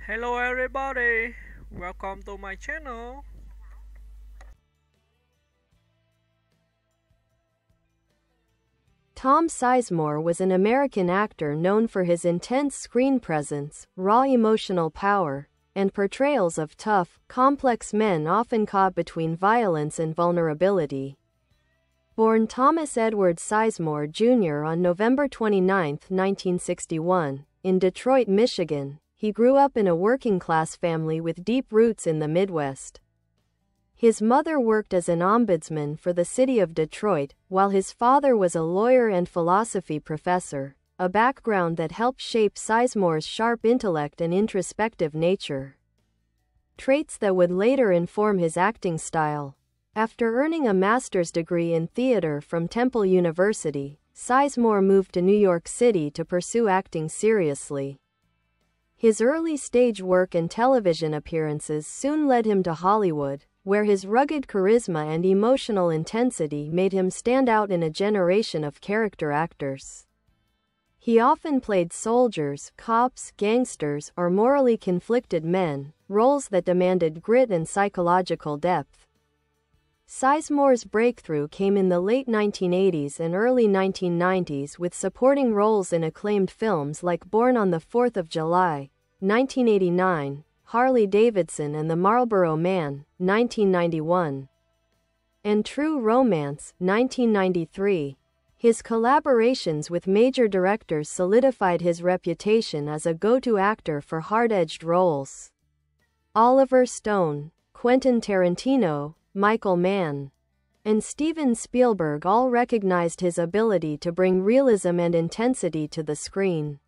Hello everybody, welcome to my channel. Tom Sizemore was an American actor known for his intense screen presence, raw emotional power, and portrayals of tough, complex men often caught between violence and vulnerability. Born Thomas Edward Sizemore Jr. on November 29, 1961, in Detroit, Michigan, he grew up in a working-class family with deep roots in the Midwest. His mother worked as an ombudsman for the city of Detroit, while his father was a lawyer and philosophy professor, a background that helped shape Sizemore's sharp intellect and introspective nature. Traits that would later inform his acting style. After earning a master's degree in theater from Temple University, Sizemore moved to New York City to pursue acting seriously. His early stage work and television appearances soon led him to Hollywood, where his rugged charisma and emotional intensity made him stand out in a generation of character actors. He often played soldiers, cops, gangsters, or morally conflicted men, roles that demanded grit and psychological depth. Sizemore's breakthrough came in the late 1980s and early 1990s with supporting roles in acclaimed films like Born on the 4th of July, 1989, Harley-Davidson and the Marlboro Man, 1991, and True Romance, 1993. His collaborations with major directors solidified his reputation as a go-to actor for hard-edged roles. Oliver Stone, Quentin Tarantino, Michael Mann, and Steven Spielberg all recognized his ability to bring realism and intensity to the screen.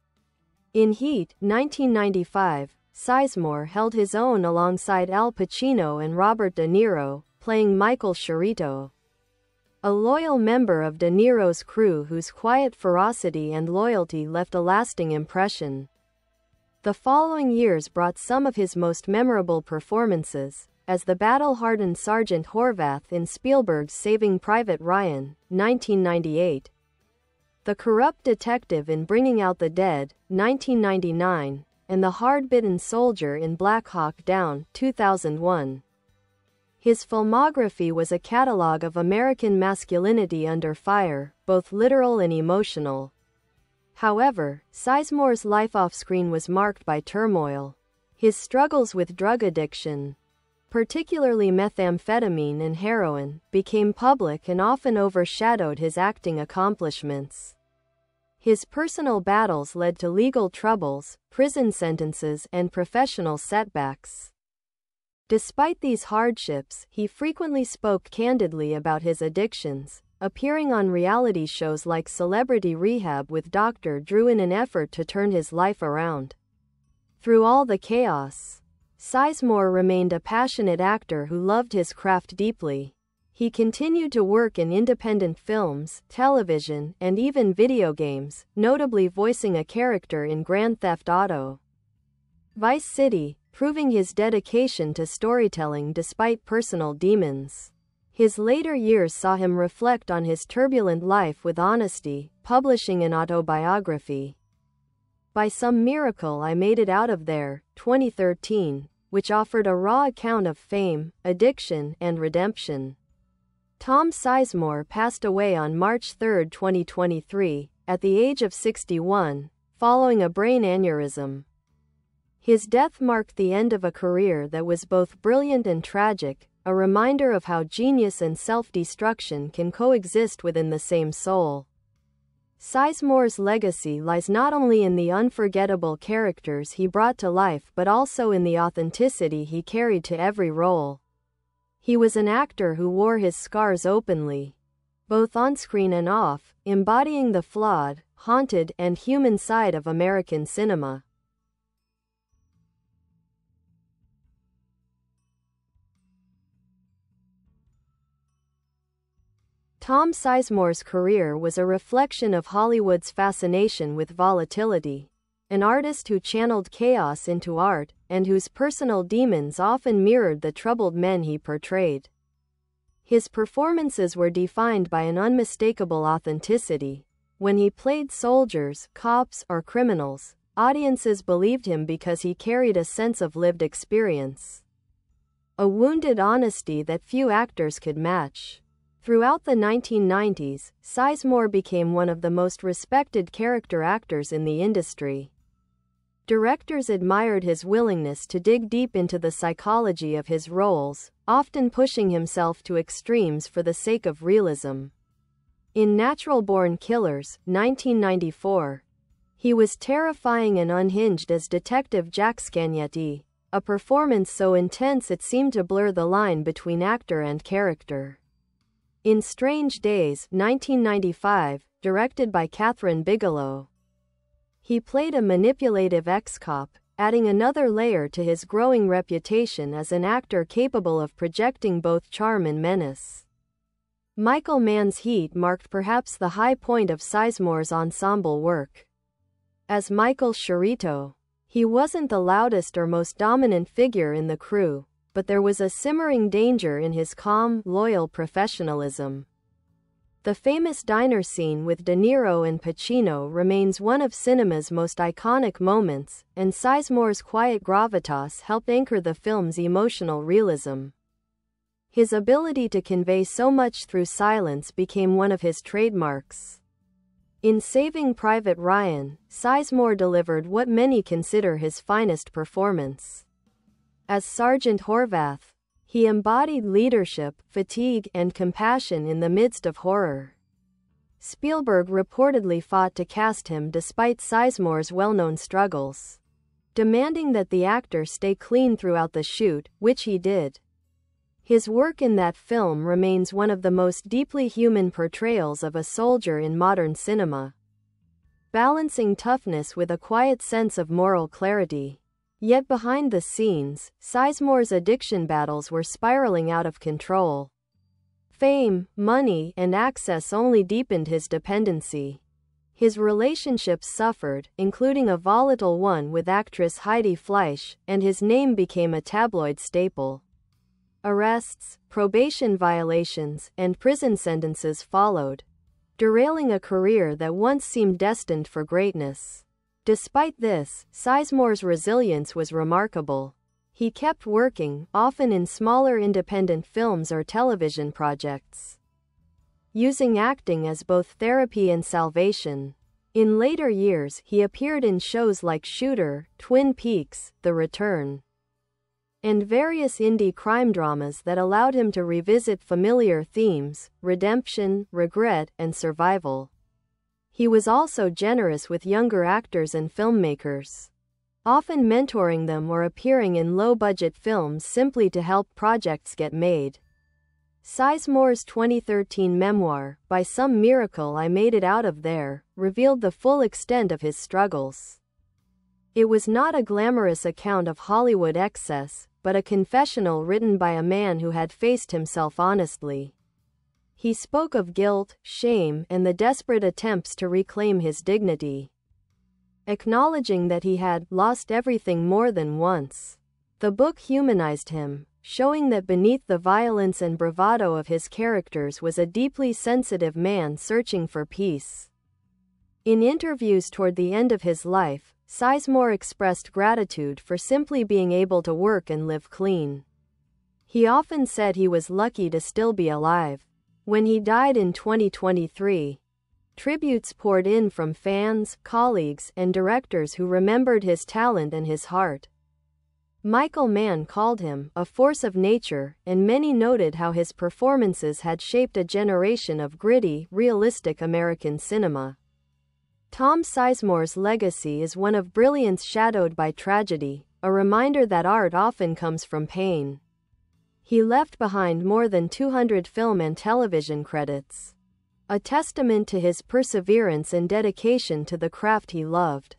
In Heat, 1995, Sizemore held his own alongside Al Pacino and Robert De Niro, playing Michael Sciarrito, a loyal member of De Niro's crew whose quiet ferocity and loyalty left a lasting impression. The following years brought some of his most memorable performances, as the battle-hardened Sergeant Horvath in Spielberg's Saving Private Ryan, 1998, the corrupt detective in Bringing Out the Dead, 1999, and the hard-bitten soldier in Black Hawk Down, 2001. His filmography was a catalog of American masculinity under fire, both literal and emotional. However, Sizemore's life off-screen was marked by turmoil. His struggles with drug addiction, particularly methamphetamine and heroin, became public and often overshadowed his acting accomplishments. His personal battles led to legal troubles, prison sentences, and professional setbacks. Despite these hardships, he frequently spoke candidly about his addictions, appearing on reality shows like Celebrity Rehab with Dr. Drew in an effort to turn his life around. Through all the chaos, Sizemore remained a passionate actor who loved his craft deeply. He continued to work in independent films, television, and even video games, notably voicing a character in Grand Theft Auto Vice City, proving his dedication to storytelling despite personal demons. His later years saw him reflect on his turbulent life with honesty, publishing an autobiography, By Some Miracle I Made It Out of There, 2013, which offered a raw account of fame, addiction, and redemption. Tom Sizemore passed away on March 3, 2023, at the age of 61, following a brain aneurysm. His death marked the end of a career that was both brilliant and tragic, a reminder of how genius and self-destruction can coexist within the same soul. Sizemore's legacy lies not only in the unforgettable characters he brought to life but also in the authenticity he carried to every role. He was an actor who wore his scars openly, both on-screen and off, embodying the flawed, haunted, and human side of American cinema. Tom Sizemore's career was a reflection of Hollywood's fascination with volatility. An artist who channeled chaos into art, and whose personal demons often mirrored the troubled men he portrayed. His performances were defined by an unmistakable authenticity. When he played soldiers, cops, or criminals, audiences believed him because he carried a sense of lived experience, a wounded honesty that few actors could match. Throughout the 1990s, Sizemore became one of the most respected character actors in the industry. Directors admired his willingness to dig deep into the psychology of his roles, often pushing himself to extremes for the sake of realism. In Natural Born Killers, 1994, he was terrifying and unhinged as Detective Jack Scagnetti, a performance so intense it seemed to blur the line between actor and character. In Strange Days, 1995, directed by Kathryn Bigelow, he played a manipulative ex-cop, adding another layer to his growing reputation as an actor capable of projecting both charm and menace. Michael Mann's Heat marked perhaps the high point of Sizemore's ensemble work. As Michael Sciarrito, he wasn't the loudest or most dominant figure in the crew, but there was a simmering danger in his calm, loyal professionalism. The famous diner scene with De Niro and Pacino remains one of cinema's most iconic moments, and Sizemore's quiet gravitas helped anchor the film's emotional realism. His ability to convey so much through silence became one of his trademarks. In Saving Private Ryan, Sizemore delivered what many consider his finest performance. As Sergeant Horvath, he embodied leadership, fatigue, and compassion in the midst of horror. Spielberg reportedly fought to cast him despite Sizemore's well-known struggles, demanding that the actor stay clean throughout the shoot, which he did. His work in that film remains one of the most deeply human portrayals of a soldier in modern cinema, balancing toughness with a quiet sense of moral clarity. Yet behind the scenes, Sizemore's addiction battles were spiraling out of control. Fame, money, and access only deepened his dependency. His relationships suffered, including a volatile one with actress Heidi Fleisch, and his name became a tabloid staple. Arrests, probation violations, and prison sentences followed, derailing a career that once seemed destined for greatness. Despite this, Sizemore's resilience was remarkable. He kept working, often in smaller independent films or television projects, using acting as both therapy and salvation. In later years, he appeared in shows like Shooter, Twin Peaks, The Return, and various indie crime dramas that allowed him to revisit familiar themes: redemption, regret, and survival. He was also generous with younger actors and filmmakers, often mentoring them or appearing in low-budget films simply to help projects get made. Sizemore's 2013 memoir, By Some Miracle I Made It Out of There, revealed the full extent of his struggles. It was not a glamorous account of Hollywood excess, but a confessional written by a man who had faced himself honestly. He spoke of guilt, shame, and the desperate attempts to reclaim his dignity, acknowledging that he had lost everything more than once. The book humanized him, showing that beneath the violence and bravado of his characters was a deeply sensitive man searching for peace. In interviews toward the end of his life, Sizemore expressed gratitude for simply being able to work and live clean. He often said he was lucky to still be alive. When he died in 2023, tributes poured in from fans, colleagues, and directors who remembered his talent and his heart. Michael Mann called him a force of nature, and many noted how his performances had shaped a generation of gritty, realistic American cinema. Tom Sizemore's legacy is one of brilliance shadowed by tragedy, a reminder that art often comes from pain. He left behind more than 200 film and television credits, a testament to his perseverance and dedication to the craft he loved.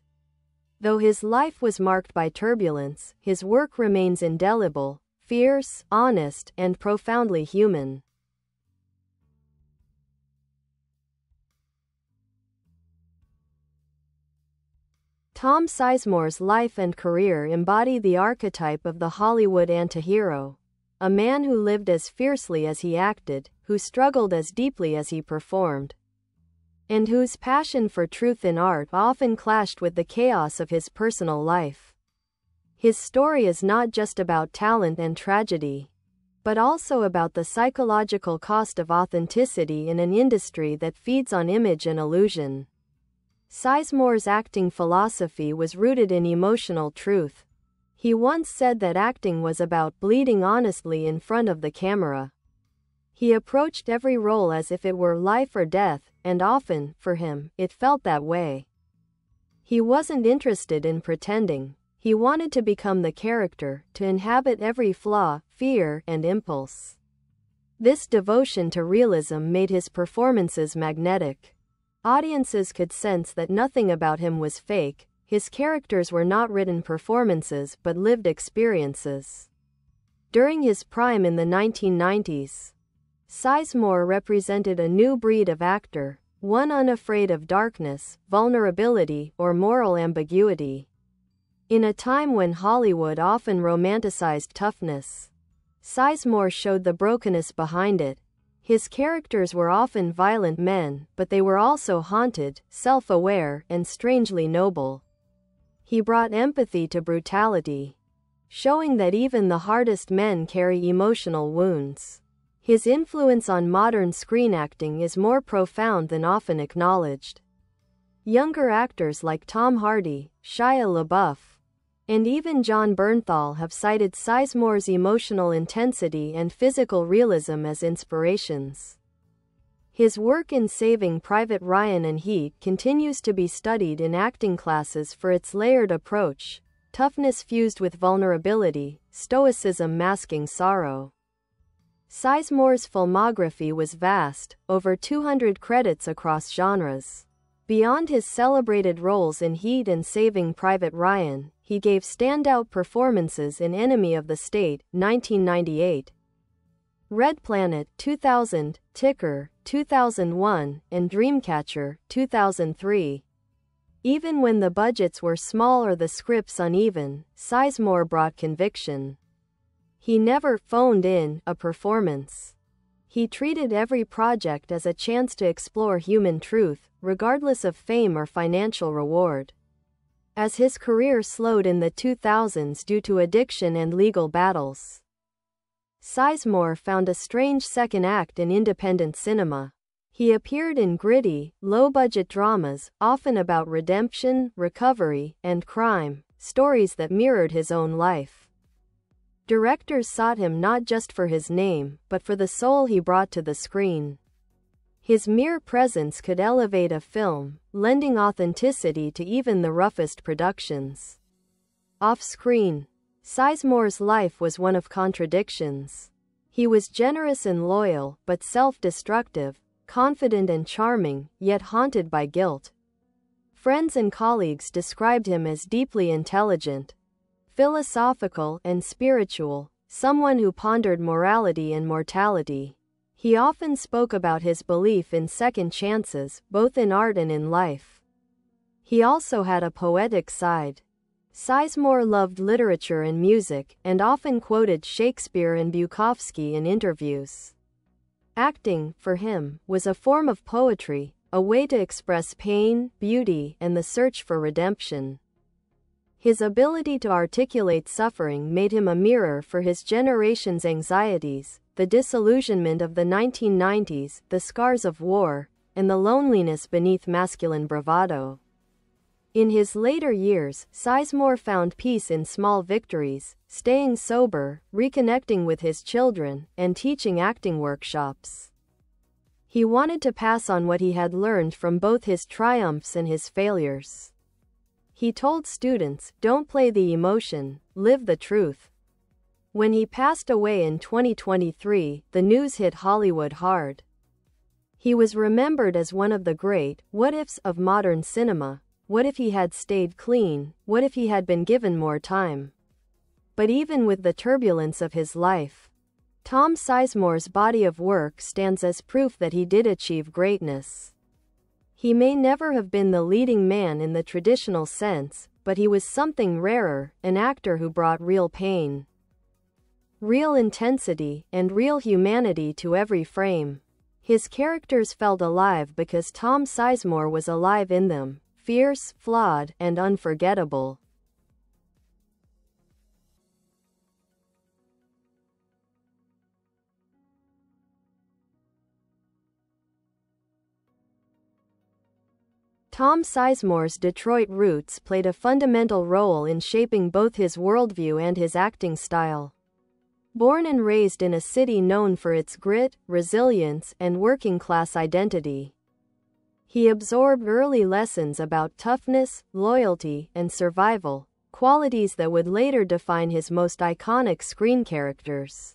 Though his life was marked by turbulence, his work remains indelible, fierce, honest, and profoundly human. Tom Sizemore's life and career embody the archetype of the Hollywood antihero. A man who lived as fiercely as he acted, who struggled as deeply as he performed. and whose passion for truth in art often clashed with the chaos of his personal life. His story is not just about talent and tragedy, but also about the psychological cost of authenticity in an industry that feeds on image and illusion. Sizemore's acting philosophy was rooted in emotional truth. He once said that acting was about bleeding honestly in front of the camera. He approached every role as if it were life or death, and often, for him, it felt that way. He wasn't interested in pretending. He wanted to become the character, to inhabit every flaw, fear, and impulse. This devotion to realism made his performances magnetic. Audiences could sense that nothing about him was fake. His characters were not written performances but lived experiences. During his prime in the 1990s, Sizemore represented a new breed of actor, one unafraid of darkness, vulnerability, or moral ambiguity. In a time when Hollywood often romanticized toughness, Sizemore showed the brokenness behind it. His characters were often violent men, but they were also haunted, self-aware, and strangely noble. He brought empathy to brutality, showing that even the hardest men carry emotional wounds. His influence on modern screen acting is more profound than often acknowledged. Younger actors like Tom Hardy, Shia LaBeouf, and even Jon Bernthal have cited Sizemore's emotional intensity and physical realism as inspirations. His work in Saving Private Ryan and Heat continues to be studied in acting classes for its layered approach, toughness fused with vulnerability, stoicism masking sorrow. Sizemore's filmography was vast, over 200 credits across genres. Beyond his celebrated roles in Heat and Saving Private Ryan, he gave standout performances in Enemy of the State, 1998, Red Planet, 2000, Ticker, 2001, and Dreamcatcher, 2003. Even when the budgets were small or the scripts uneven, Sizemore brought conviction. He never phoned in a performance. He treated every project as a chance to explore human truth, regardless of fame or financial reward. As his career slowed in the 2000s due to addiction and legal battles, Sizemore found a strange second act in independent cinema. He appeared in gritty, low-budget dramas, often about redemption, recovery, and crime, stories that mirrored his own life. Directors sought him not just for his name, but for the soul he brought to the screen. His mere presence could elevate a film, lending authenticity to even the roughest productions. Off-screen, Sizemore's life was one of contradictions. He was generous and loyal, but self-destructive, confident and charming, yet haunted by guilt. Friends and colleagues described him as deeply intelligent, philosophical, and spiritual, someone who pondered morality and mortality. He often spoke about his belief in second chances, both in art and in life. He also had a poetic side. Sizemore loved literature and music, and often quoted Shakespeare and Bukowski in interviews. Acting, for him, was a form of poetry, a way to express pain, beauty, and the search for redemption. His ability to articulate suffering made him a mirror for his generation's anxieties, the disillusionment of the 1990s, the scars of war, and the loneliness beneath masculine bravado. In his later years, Sizemore found peace in small victories, staying sober, reconnecting with his children, and teaching acting workshops. He wanted to pass on what he had learned from both his triumphs and his failures. He told students, "Don't play the emotion, live the truth." When he passed away in 2023, the news hit Hollywood hard. He was remembered as one of the great what-ifs of modern cinema. What if he had stayed clean? What if he had been given more time? But even with the turbulence of his life, Tom Sizemore's body of work stands as proof that he did achieve greatness. He may never have been the leading man in the traditional sense, but he was something rarer, an actor who brought real pain, real intensity, and real humanity to every frame. His characters felt alive because Tom Sizemore was alive in them, fierce, flawed, and unforgettable. Tom Sizemore's Detroit roots played a fundamental role in shaping both his worldview and his acting style. Born and raised in a city known for its grit, resilience, and working-class identity, he absorbed early lessons about toughness, loyalty, and survival, qualities that would later define his most iconic screen characters.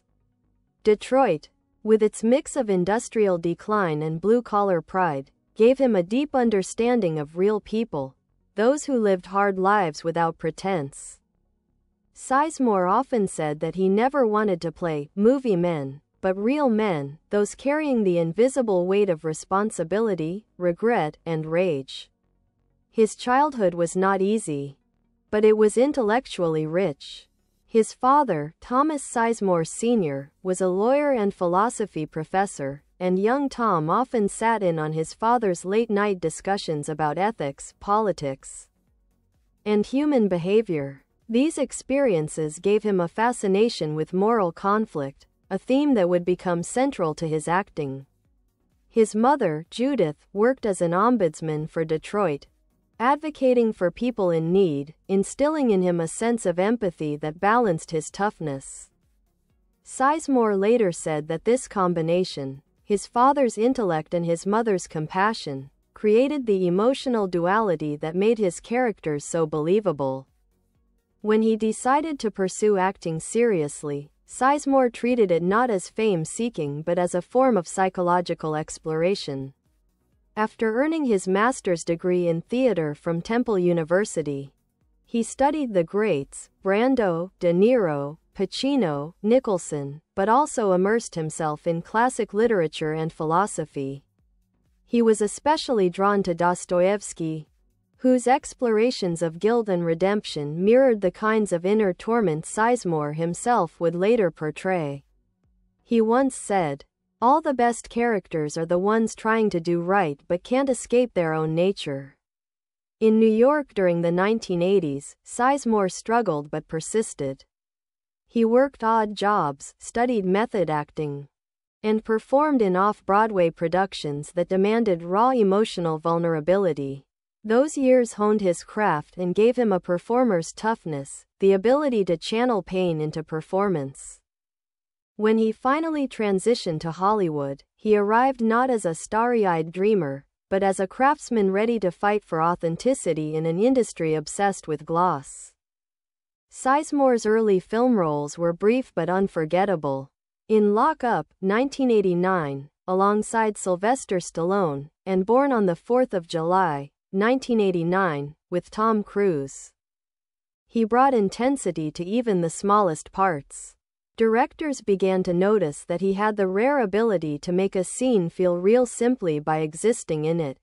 Detroit, with its mix of industrial decline and blue-collar pride, gave him a deep understanding of real people, those who lived hard lives without pretense. Sizemore often said that he never wanted to play movie men, but real men, those carrying the invisible weight of responsibility, regret, and rage. His childhood was not easy, but it was intellectually rich. His father, Thomas Sizemore Sr., was a lawyer and philosophy professor, and young Tom often sat in on his father's late-night discussions about ethics, politics, and human behavior. These experiences gave him a fascination with moral conflict, a theme that would become central to his acting. His mother, Judith, worked as an ombudsman for Detroit, advocating for people in need, instilling in him a sense of empathy that balanced his toughness. Sizemore later said that this combination, his father's intellect and his mother's compassion, created the emotional duality that made his characters so believable. When he decided to pursue acting seriously, Sizemore treated it not as fame-seeking but as a form of psychological exploration. After earning his master's degree in theater from Temple University, he studied the greats, Brando, De Niro, Pacino, Nicholson, but also immersed himself in classic literature and philosophy. He was especially drawn to Dostoevsky, whose explorations of guilt and redemption mirrored the kinds of inner torment Sizemore himself would later portray. He once said, "All the best characters are the ones trying to do right but can't escape their own nature." In New York during the 1980s, Sizemore struggled but persisted. He worked odd jobs, studied method acting, and performed in off-Broadway productions that demanded raw emotional vulnerability. Those years honed his craft and gave him a performer's toughness, the ability to channel pain into performance. When he finally transitioned to Hollywood, he arrived not as a starry-eyed dreamer, but as a craftsman ready to fight for authenticity in an industry obsessed with gloss. Sizemore's early film roles were brief but unforgettable. In Lock Up, 1989, alongside Sylvester Stallone, and Born on the 4th of July, 1989, with Tom Cruise, he brought intensity to even the smallest parts. Directors began to notice that he had the rare ability to make a scene feel real simply by existing in it.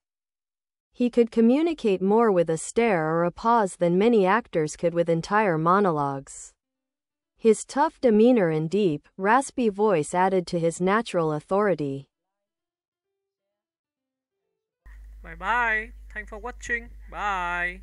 He could communicate more with a stare or a pause than many actors could with entire monologues. His tough demeanor and deep, raspy voice added to his natural authority. Bye bye. Thanks for watching. Bye.